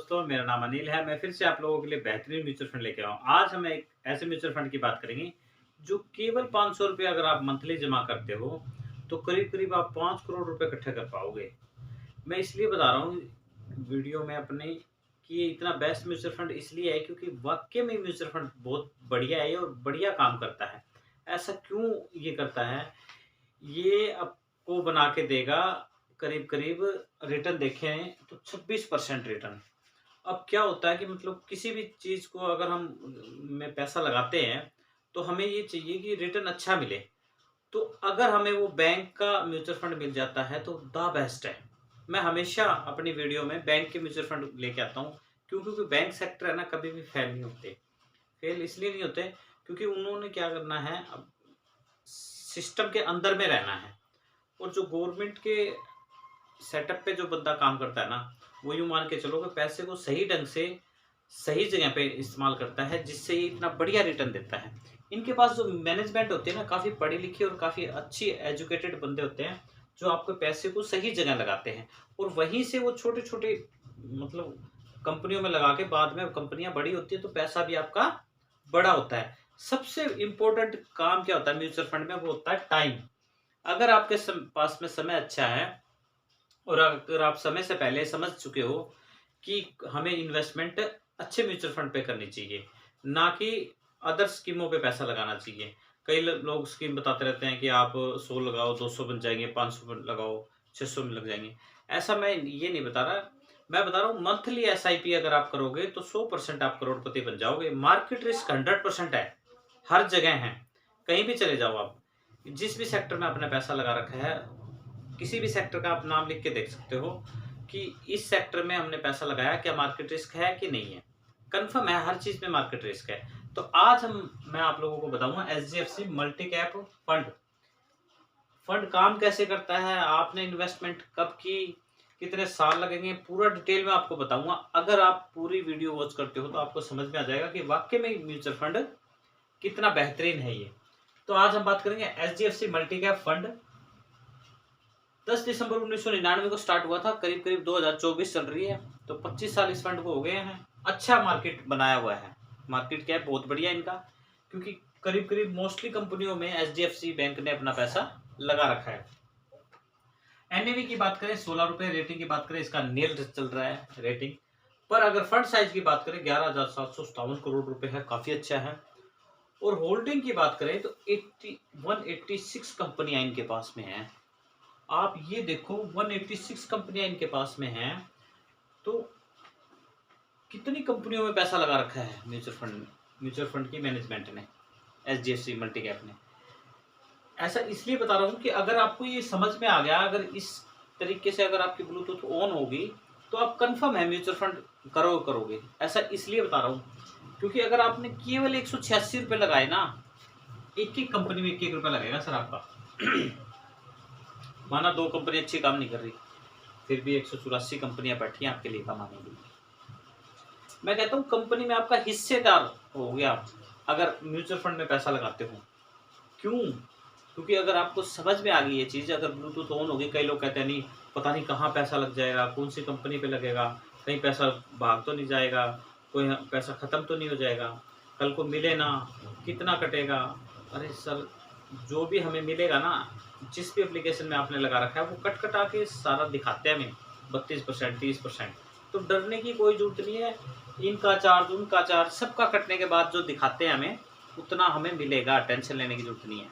दोस्तों, मेरा नाम अनिल है। मैं फिर से आप लोगों के लिए बेहतरीन म्यूचुअल फंड लेके आया हूँ। आज हम एक ऐसे म्यूचुअल फंड की बात करेंगे, जो केवल ₹500 अगर आप मंथली जमा करते हो, तो करीब-करीब आप 5 करोड़ रुपए इकट्ठे कर पाओगे। मैं इसलिए बता रहा हूँ वीडियो में अपने कि ये इतना बेस्ट म्यूचुअल फंड इसलिए है क्योंकि वाक़ई में म्यूचुअल फंड बहुत बढ़िया है और बढ़िया काम करता है। ऐसा क्यों ये करता है? ये आपको बना के देगा करीब-करीब रिटर्न देखें तो 26% रिटर्न। अब क्या होता है कि मतलब किसी भी चीज़ को अगर हम में पैसा लगाते हैं, तो हमें ये चाहिए कि रिटर्न अच्छा मिले। तो अगर हमें वो बैंक का म्यूचुअल फंड मिल जाता है तो द बेस्ट है। मैं हमेशा अपनी वीडियो में बैंक के म्यूचुअल फंड लेके आता हूँ, क्यों? क्योंकि बैंक सेक्टर है ना कभी भी फेल नहीं होते। फेल इसलिए नहीं होते क्योंकि उन्होंने क्या करना है, अब सिस्टम के अंदर में रहना है। और जो गवर्नमेंट के सेटअप पे जो बंदा काम करता है ना, वो यूँ मान के चलो कि पैसे को सही ढंग से, सही जगह पे इस्तेमाल करता है, जिससे ये इतना बढ़िया रिटर्न देता है। इनके पास जो मैनेजमेंट होती है ना, काफ़ी पढ़ी-लिखी और काफ़ी अच्छी एजुकेटेड बंदे होते हैं, जो आपके पैसे को सही जगह लगाते हैं और वहीं से वो छोटे-छोटे मतलब कंपनियों में लगा के बाद में कंपनियाँ बड़ी होती है, तो पैसा भी आपका बड़ा होता है। सबसे इम्पोर्टेंट काम क्या होता है म्यूचुअल फंड में? वो होता है टाइम। अगर आपके पास में समय अच्छा है और अगर आप समय से पहले समझ चुके हो कि हमें इन्वेस्टमेंट अच्छे म्यूचुअल फंड पे करनी चाहिए, ना कि अदर स्कीमों पे पैसा लगाना चाहिए। कई लोग स्कीम बताते रहते हैं कि आप 100 लगाओ, 200 बन जाएँगे, 500 लगाओ, 600 में लग जाएँगे। ऐसा मैं ये नहीं बता रहा। मैं बता रहा हूँ मंथली एसआईपी अगर आप करोगे तो 100% आप करोड़पति बन जाओगे। मार्केट रिस्क 100% है, हर जगह है। कहीं भी चले जाओ आप। जिस भी सेक्टर में आपने पैसा लगा रखा है, किसी भी सेक्टर का आप नाम लिख के देख सकते हो कि इस सेक्टर में हमने पैसा लगाया, क्या मार्केट रिस्क है कि नहीं है? कन्फर्म है, हर चीज़ में मार्केट रिस्क है। तो आज मैं आप लोगों को बताऊँगा HDFC multi cap fund. Fund काम कैसे करता है, आपने इन्वेस्टमेंट कब की, कितने साल लगेंगे, पूरा डिटेल में आपको बताऊँगा। अगर आप पूरी वीडियो वॉच करते हो तो आपको समझ में आ जाएगा कि वाक़ई में म्यूचुअल फंड कितना बेहतरीन है ये। तो आज हम बात करेंगे एचडीएफसी मल्टी कैप फंड। 10 दिसंबर 1999 को स्टार्ट हुआ था, करीब-करीब 2024 चल रही है, तो 25 साल इस फंड को हो गए हैं। अच्छा मार्केट बनाया हुआ है, मार्केट कैप बहुत बढ़िया है इनका, क्योंकि करीब-करीब मोस्टली कंपनियों में एचडीएफसी बैंक ने अपना पैसा लगा रखा है। एनएवी की बात करें ₹16, रेटिंग की बात करें इसका नील चल रहा है रेटिंग। पर अगर फंड साइज की बात करें 11,757 करोड़ रुपए है, काफ़ी अच्छा है। और होल्डिंग की बात करें तो 186 कंपनियां इनके पास में हैं। आप ये देखो 186 कंपनियां इनके पास में हैं, तो कितनी कंपनियों में पैसा लगा रखा है म्यूचुअल फंड की मैनेजमेंट ने, एचडीएफसी मल्टी कैप ने। ऐसा इसलिए बता रहा हूँ कि अगर आपको ये समझ में आ गया, अगर इस तरीके से अगर आपकी ब्लूटूथ ऑन होगी, तो आप कंफर्म है म्यूचुअल फंड करोगे। ऐसा इसलिए बता रहा हूँ क्योंकि अगर आपने केवल ₹186 लगाए ना, एक-एक कंपनी में एक-एक रुपया लगेगा सर आपका। माना 2 कंपनी अच्छी काम नहीं कर रही, फिर भी 184 कंपनियां बैठी हैं आपके लिए कमाने के लिए। मैं कहता हूँ कंपनी में आपका हिस्सेदार हो गया आप, अगर म्यूचुअल फंड में पैसा लगाते हो। क्यों? क्योंकि अगर आपको समझ में आ गई ये चीज़, अगर ब्लूटूथ ऑन होगी, कई लोग कहते हैं नहीं पता नहीं कहाँ पैसा लग जाएगा, कौन सी कंपनी पे लगेगा, कहीं पैसा भाग तो नहीं जाएगा, कोई पैसा ख़त्म तो नहीं हो जाएगा, कल को मिले ना, कितना कटेगा। अरे सर, जो भी हमें मिलेगा ना, जिस भी एप्लीकेशन में आपने लगा रखा है, वो कट-कटा के सारा दिखाते हैं हमें 32%, 30%। तो डरने की कोई ज़रूरत नहीं है। इनका चार्ज, उनका चार्ज, सबका कटने के बाद जो दिखाते हैं हमें, उतना हमें मिलेगा, टेंशन लेने की ज़रूरत नहीं है।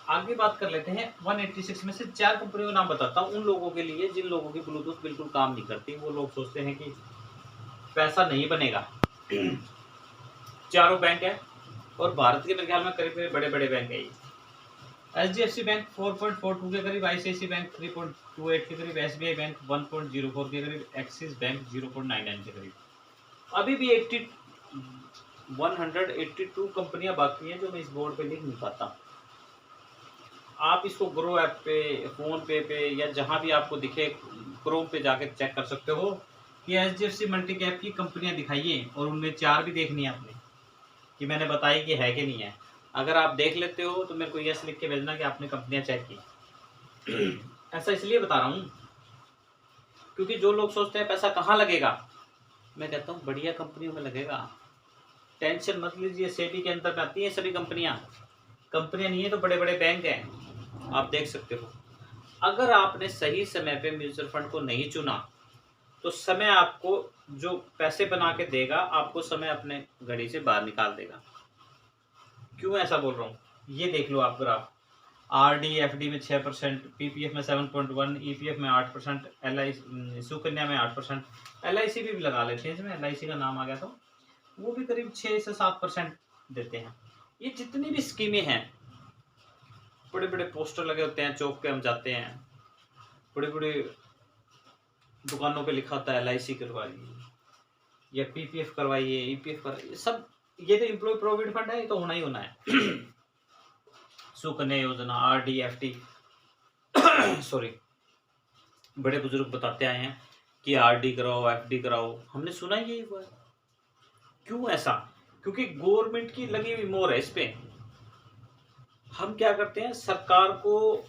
आगे बात कर लेते हैं 186 में से 4 कंपनियों का नाम बताता हूँ उन लोगों के लिए जिन लोगों की ब्लूटूथ बिल्कुल काम नहीं करती। वो लोग सोचते हैं कि पैसा नहीं बनेगा। चारों बैंक है और भारत के मेरे ख्याल में करीब-करीब बड़े-बड़े बैंक है ये। एचडीएफसी बैंक 4.42 के करीब, आईसीआईसी बैंक 3.28 के करीब, एसबीआई बैंक 1.04 के करीब, एक्सिस बैंक 0.99 के करीब। अभी भी 182 कंपनियां बाकी हैं जो मैं इस बोर्ड पे लिख नहीं पाता। आप इसको ग्रो ऐप पे, फ़ोन पे या जहाँ भी आपको दिखे, क्रोम पे जाके चेक कर सकते हो कि एचडीएफसी मल्टी कैप की कंपनियां दिखाइए और उनमें 4 भी देखनी है आपने कि मैंने बताई कि है कि नहीं है। अगर आप देख लेते हो तो मेरे को यस लिख के भेजना कि आपने कंपनियां चेक की। ऐसा इसलिए बता रहा हूँ क्योंकि जो लोग सोचते हैं पैसा कहाँ लगेगा, मैं कहता हूँ बढ़िया कंपनियों में लगेगा, टेंशन मत लीजिए। सेबी के अंदर आती हैं सभी कंपनियां नहीं है तो बड़े बड़े बैंक हैं, आप देख सकते हो। अगर आपने सही समय पे म्यूचुअल फंड को नहीं चुना तो समय आपको जो पैसे बना के देगा, आपको समय अपने घड़ी से बाहर निकाल देगा। क्यों ऐसा बोल रहा हूँ, ये देख लो आप ग्राफ। आरडी एफडी में 6%, पीपीएफ में 7.1, ईपीएफ में 8%, एलआईसी सुकन्या में 8%, एलआईसी भी लगा लेते हैं इसमें, एलआईसी का नाम आ गया तो वो भी करीब 6 से 7% देते हैं। ये जितनी भी स्कीमें हैं, बड़े बड़े पोस्टर लगे होते हैं, चौक पे हम जाते हैं, बड़े बड़े दुकानों पे लिखा होता है एलआईसी करवाइए या पीपीएफ करवाइए, ईपीएफ करवाइए, सब ये तो एम्प्लॉय प्रोविडेंट फंड है, ये तो होना ही होना है। सुकन्या योजना, आरडी एफडी सॉरी, बड़े बुजुर्ग बताते आए हैं कि आरडी कराओ, एफडी कराओ, हमने सुना ही यही हुआ है। क्यों ऐसा? क्योंकि गवर्नमेंट की लगी हुई मोहर है इस पे। हम क्या करते हैं, सरकार को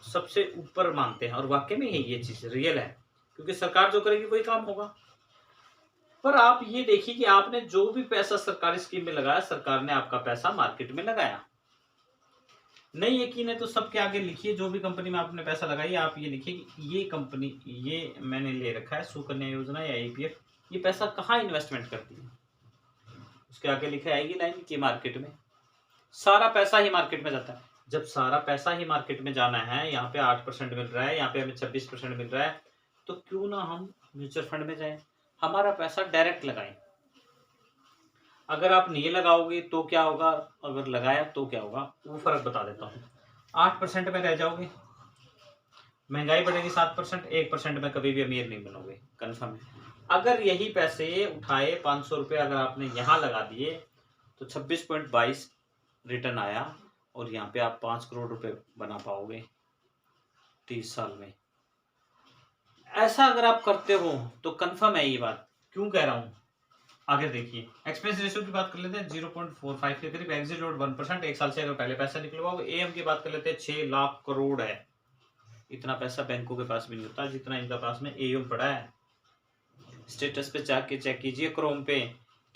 सबसे ऊपर मानते हैं, और वाकई में ये चीज रियल है, क्योंकि सरकार जो करेगी वही काम होगा। पर आप ये देखिए कि आपने जो भी पैसा सरकारी स्कीम में लगाया, सरकार ने आपका पैसा मार्केट में लगाया। नहीं यकीन है तो सबके आगे लिखिए, जो भी कंपनी में आपने पैसा लगाई, आप ये लिखिए कि ये कंपनी, ये मैंने ले रखा है सुकन्या योजना या ईपीएफ, ये पैसा कहाँ इन्वेस्टमेंट करती है। उसके आगे लिखा आएगी लाइन की मार्केट में। सारा पैसा ही मार्केट में जाता है। जब सारा पैसा ही मार्केट में जाना है, यहाँ पे 8% मिल रहा है, यहाँ पे हमें 26% मिल रहा है, तो क्यों ना हम म्यूचुअल फंड में जाएं, हमारा पैसा डायरेक्ट लगाएं। अगर आप नहीं लगाओगे तो क्या होगा, अगर लगाया तो क्या होगा, वो फर्क बता देता हूँ। 8% में रह जाओगे, महंगाई बढ़ेगी 7%, 1% में कभी भी अमीर नहीं बनोगे, कन्फर्म है। अगर यही पैसे उठाए 500 रुपये अगर आपने यहाँ लगा दिए तो 26.22 रिटर्न आया, और यहाँ पे आप 5 करोड़ रुपए बना पाओगे 30 साल में। ऐसा अगर आप करते हो तो कन्फर्म है ये बात। क्यों कह रहा हूँ, आगे देखिए। एक्सपेंस रेशियो की बात कर लेते हैं, 0.45 के करीब, एग्जिट लोड 1%, एक साल से अगर पहले पैसा निकलवाओ। एएम की बात कर लेते हैं, 6 लाख करोड़ है। इतना पैसा बैंकों के पास भी नहीं होता जितना इनका पास में एएम पड़ा है। स्टेटस पे जाके चेक कीजिए क्रोम पे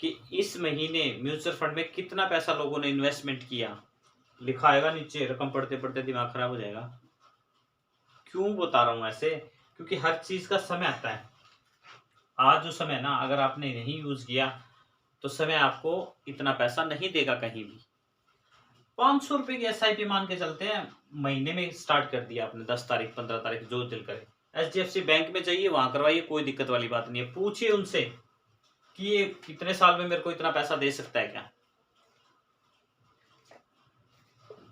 कि इस महीने म्यूचुअल फंड में कितना पैसा लोगों ने इन्वेस्टमेंट किया, लिखा आएगा नीचे। रकम पढ़ते पढ़ते दिमाग खराब हो जाएगा। क्यों बता रहा हूं ऐसे, क्योंकि हर चीज का समय आता है। आज जो समय ना, अगर आपने नहीं यूज किया तो समय आपको इतना पैसा नहीं देगा कहीं भी। 500 रुपए की एसआईपी मान के चलते हैं, महीने में स्टार्ट कर दिया आपने, 10 तारीख 15 तारीख जो दिल करे। एचडीएफसी बैंक में जाइए, वहां करवाइए, कोई दिक्कत वाली बात नहीं है। पूछिए उनसे कि ये कितने साल में मेरे को इतना पैसा दे सकता है क्या।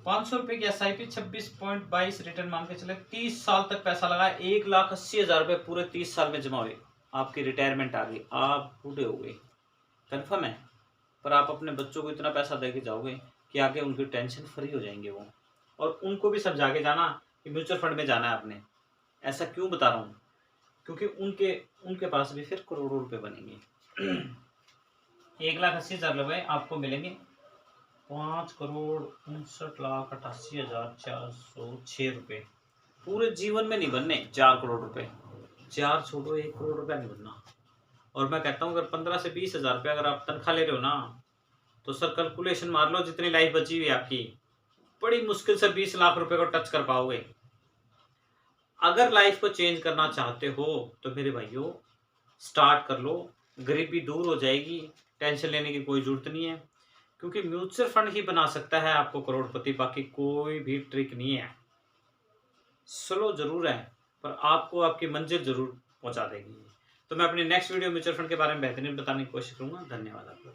500 रुपए की एसआईपी, 26.22 रिटर्न मान के चले, 30 साल तक पैसा लगाया, 1,80,000 रुपए पूरे 30 साल में जमा हुए। आपकी रिटायरमेंट आ गई, आप बूढ़े हो गए, कन्फर्म है। पर आप अपने बच्चों को इतना पैसा दे के जाओगे कि आगे उनकी टेंशन फ्री हो जाएंगे वो, और उनको भी समझा के जाना कि म्यूचुअल फंड में जाना है आपने। ऐसा क्यों बता रहा हूँ, क्योंकि उनके पास भी फिर करोड़ों रुपए बनेंगे। 1,80,000 रुपए आपको मिलेंगे, 5,59,88,406 रुपए। पूरे जीवन में नहीं बनने 4 करोड़ रुपए, 4 छोड़ो 1 करोड़ रुपया नहीं बनना। और मैं कहता हूँ अगर 15 से 20,000 रुपये अगर आप तनख्वाह ले रहे हो ना, तो सर कैलकुलेशन मार लो, जितनी लाइफ बची हुई आपकी, बड़ी मुश्किल से 20 लाख रुपए को टच कर पाओगे। अगर लाइफ को चेंज करना चाहते हो तो मेरे भाइयों स्टार्ट कर लो, गरीबी दूर हो जाएगी, टेंशन लेने की कोई जरूरत नहीं है। क्योंकि म्यूचुअल फंड ही बना सकता है आपको करोड़पति, बाकी कोई भी ट्रिक नहीं है। स्लो जरूर है पर आपको आपकी मंजिल जरूर पहुंचा देगी। तो मैं अपनी नेक्स्ट वीडियो म्यूचुअल फंड के बारे में बेहतरीन बताने की कोशिश करूंगा। धन्यवाद आपका।